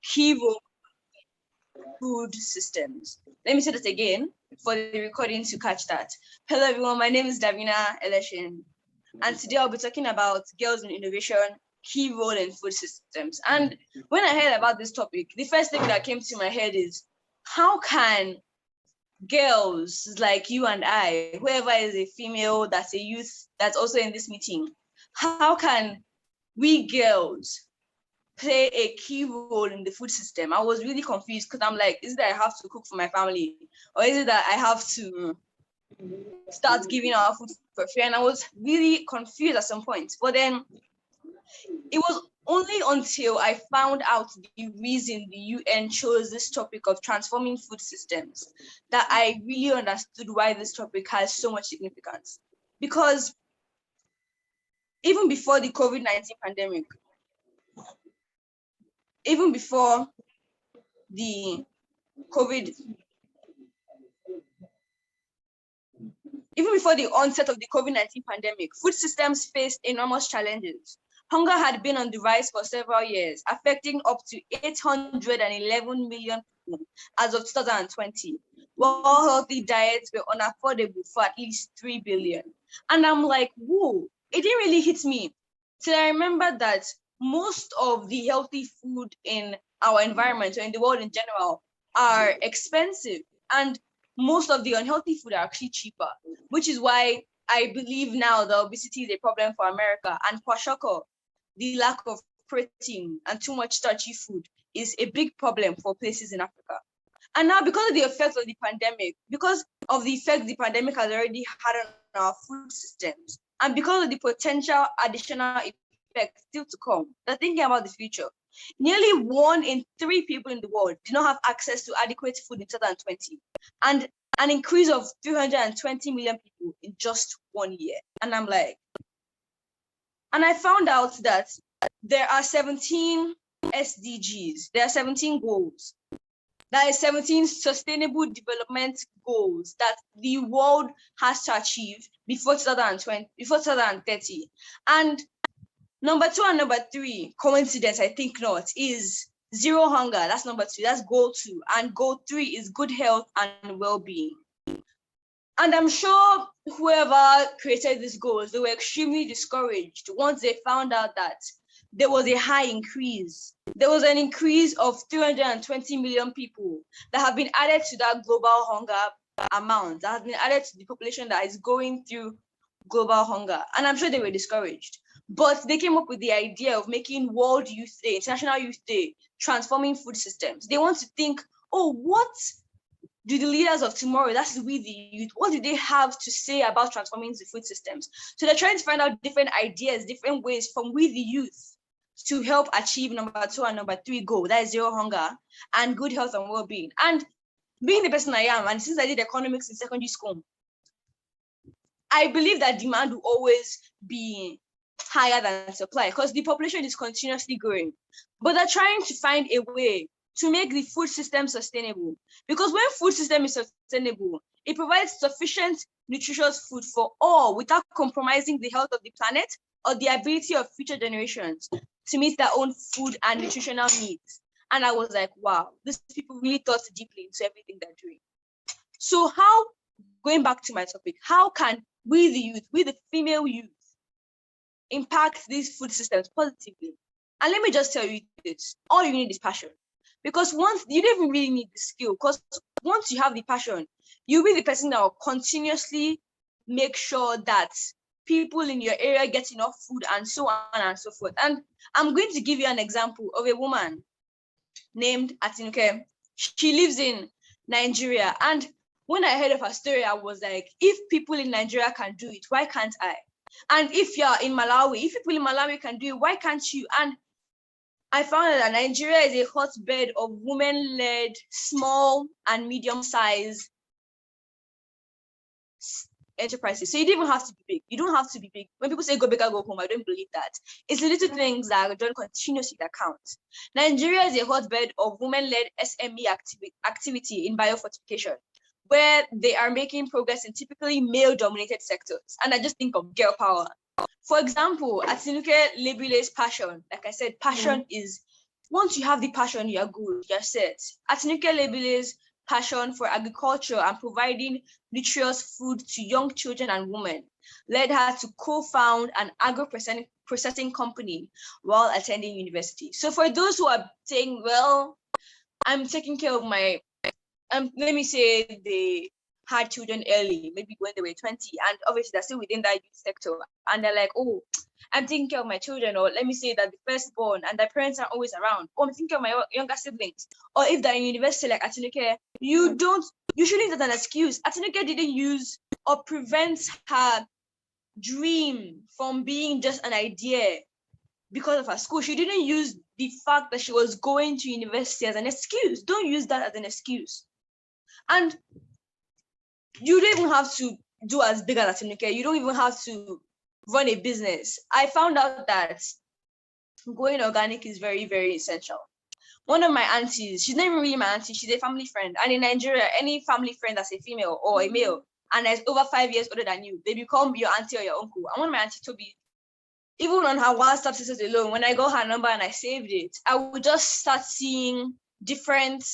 key role food systems. Let me say that again for the recording to catch that. Hello everyone, my name is Davina Elesin, and today I'll be talking about girls in innovation, key role in food systems. And when I heard about this topic, the first thing that came to my head is, how can girls like you and I, whoever is a female that's a youth that's also in this meeting, how can we girls play a key role in the food system? I was really confused because I'm like, is it that I have to cook for my family, or is it that I have to start giving our food for free? And I was really confused at some point. But then it was only until I found out the reason the UN chose this topic of transforming food systems that I really understood why this topic has so much significance. Because even before the COVID-19 pandemic, even before the onset of the COVID-19 pandemic, food systems faced enormous challenges. Hunger had been on the rise for several years, affecting up to 811 million people as of 2020, while healthy diets were unaffordable for at least 3 billion. And I'm like, whoa, it didn't really hit me till I remember that most of the healthy food in our environment or in the world in general are expensive, and most of the unhealthy food are actually cheaper, which is why I believe now that obesity is a problem for America, and kwashiorkor, the lack of protein and too much starchy food, is a big problem for places in Africa. And now, because of the effects of the pandemic, because of the effects the pandemic has already had on our food systems, and because of the potential additional effects still to come, they're thinking about the future. Nearly 1 in 3 people in the world did not have access to adequate food in 2020, and an increase of 320 million people in just 1 year. And I'm like, and I found out that there are 17 SDGs, there are 17 goals. That is 17 sustainable development goals that the world has to achieve before 2030. And number 2 and number 3, coincidence, I think not, is zero hunger. That's number 2. That's goal 2. And goal 3 is good health and well-being. And I'm sure whoever created these goals, they were extremely discouraged once they found out that there was a high increase. There was an increase of 320 million people that have been added to that global hunger amount, that has been added to the population that is going through global hunger. And I'm sure they were discouraged. But they came up with the idea of making World Youth Day, International Youth Day, transforming food systems. They want to think, oh, what do the leaders of tomorrow, that's we the youth, what do they have to say about transforming the food systems? So they're trying to find out different ideas, different ways from we the youth to help achieve number 2 and number 3 goal, that is zero hunger and good health and well-being. And being the person I am, and since I did economics in secondary school, I believe that demand will always be higher than supply because the population is continuously growing. But they're trying to find a way to make the food system sustainable. Because when food system is sustainable, it provides sufficient nutritious food for all without compromising the health of the planet or the ability of future generations to meet their own food and nutritional needs. And I was like, wow, these people really thought deeply into everything they're doing. So how, going back to my topic, how can we the youth, we the female youth, impact these food systems positively? And let me just tell you this, all you need is passion. Because once, you don't even really need the skill, because once you have the passion, you'll be the person that will continuously make sure that people in your area get enough food and so on and so forth. And I'm going to give you an example of a woman named Atinuke. She lives in Nigeria. And when I heard of her story, I was like, if people in Nigeria can do it, why can't I? And if you're in Malawi, if people in Malawi can do it, why can't you? And I found out that Nigeria is a hotbed of women-led, small and medium-sized enterprises. So you don't even have to be big. You don't have to be big. When people say go big or go home, I don't believe that. It's the little things that are done continuously that count. Nigeria is a hotbed of women-led SME activity in biofortification, where they are making progress in typically male-dominated sectors. And I just think of girl power. For example, Atinuke Lebile's passion, like I said, passion is Once you have the passion, you're good, you're set. Atinuke Lebele's passion for agriculture and providing nutritious food to young children and women led her to co-found an agro-processing company while attending university. So for those who are saying, well, I'm taking care of my, let me say they had children early, maybe when they were 20, and obviously they're still within that youth sector, and they're like, oh, I'm taking care of my children, or let me say that the firstborn and their parents are always around, or I'm taking care of my younger siblings, or if they're in university like Atinuke, you shouldn't use that an excuse. Atinuke didn't use or prevent her dream from being just an idea because of her school. She didn't use the fact that she was going to university as an excuse. Don't use that as an excuse. And you don't even have to do as big as Atinuke. You don't even have to run a business. I found out that going organic is very, very essential. One of my aunties, she's not even really my auntie, she's a family friend. And in Nigeria, any family friend that's a female or a male and is over 5 years older than you, they become your auntie or your uncle. And one of my auntie told me, even on her WhatsApp status alone, when I got her number and I saved it, I would just start seeing different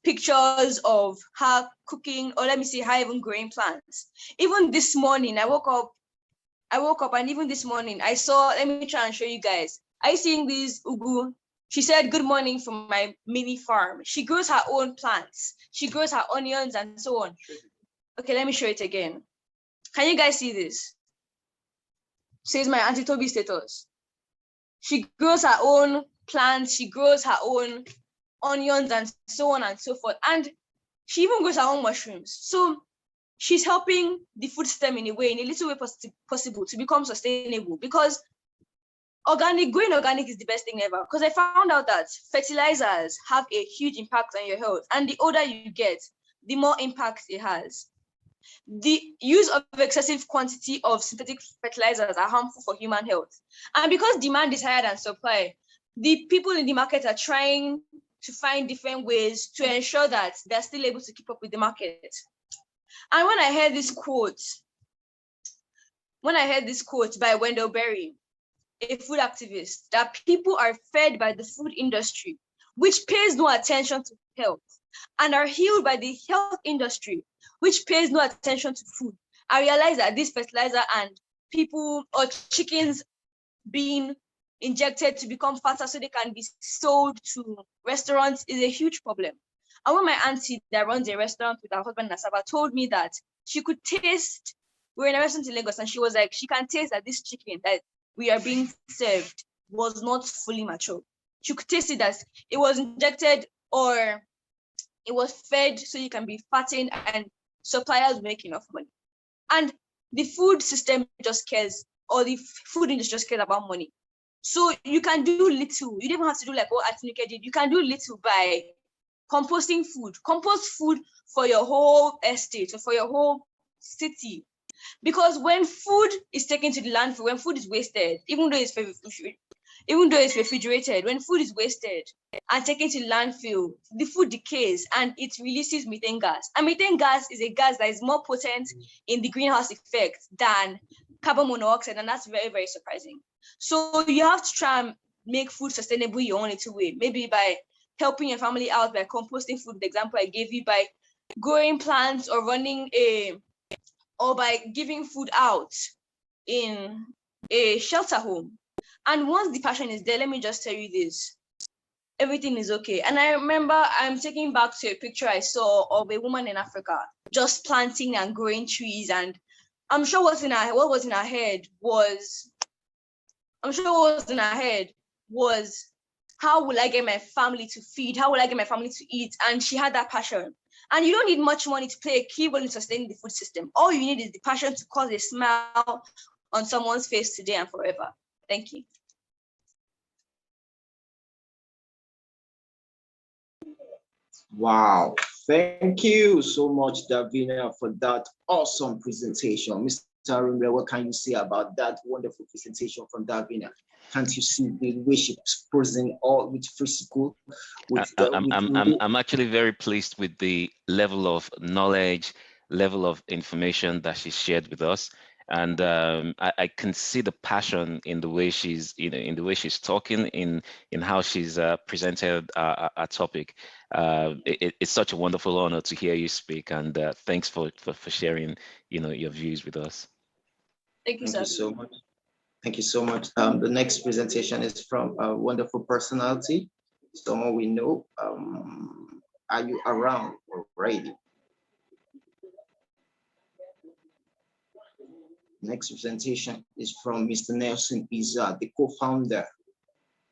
pictures of her cooking, or let me see, her even growing plants. Even this morning, I woke up and even this morning, I saw, let me try and show you guys. I seeing these ugu. She said, good morning from my mini farm. She grows her own plants. She grows her onions and so on. Okay, let me show it again. Can you guys see this? Says my Auntie Toby status. She grows her own plants. She grows her own onions and so on and so forth. And she even grows her own mushrooms. So she's helping the food system in a way, in a little way possible to become sustainable, because going organic is the best thing ever. Because I found out that fertilizers have a huge impact on your health. And the older you get, the more impact it has. The use of excessive quantity of synthetic fertilizers are harmful for human health. And because demand is higher than supply, the people in the market are trying to find different ways to ensure that they're still able to keep up with the market. And when I heard this quote by Wendell Berry, a food activist, that people are fed by the food industry, which pays no attention to health, and are healed by the health industry, which pays no attention to food, I realized that this fertilizer and people or chickens being injected to become fatter so they can be sold to restaurants is a huge problem. And when my auntie that runs a restaurant with her husband Nasaba told me that she could taste, we were in a restaurant in Lagos, and she was like, she can taste that this chicken that we are being served was not fully mature. She could taste it that it was injected or it was fed so you can be fattened and suppliers make enough money. And the food system just cares, or the food industry just cares about money. So you can do little. You don't even have to do like what Atinuke did. You can do little by composting food. Compost food for your whole estate or for your whole city. Because when food is taken to the landfill, when food is wasted, even though it's refrigerated, when food is wasted and taken to the landfill, the food decays and it releases methane gas. And methane gas is a gas that is more potent in the greenhouse effect than carbon monoxide, and that's very, very surprising. So you have to try and make food sustainable your own little way, maybe by helping your family out by composting food, the example I gave you, by growing plants or or by giving food out in a shelter home. And once the passion is there, let me just tell you this, everything is okay. And I remember I'm taking back to a picture I saw of a woman in Africa just planting and growing trees. And I'm sure what was in her head was, how will I get my family to feed? How will I get my family to eat? And she had that passion. And you don't need much money to play a key role in sustaining the food system. All you need is the passion to cause a smile on someone's face today and forever. Thank you. Wow. Thank you so much, Davina, for that awesome presentation. Mr. Rumble, what can you say about that wonderful presentation from Davina? Can't you see the way she's posing all with physical? I'm actually very pleased with the level of knowledge, level of information that she shared with us. and I can see the passion in the way she's, in the way she's talking, in how she's presented our topic. It's such a wonderful honor to hear you speak, and thanks for sharing, your views with us. Thank you, Thank sir. you so much. Thank you so much. The next presentation is from a wonderful personality, someone we know. Are you around already? Next presentation is from Mr. Nelson Iza, the co-founder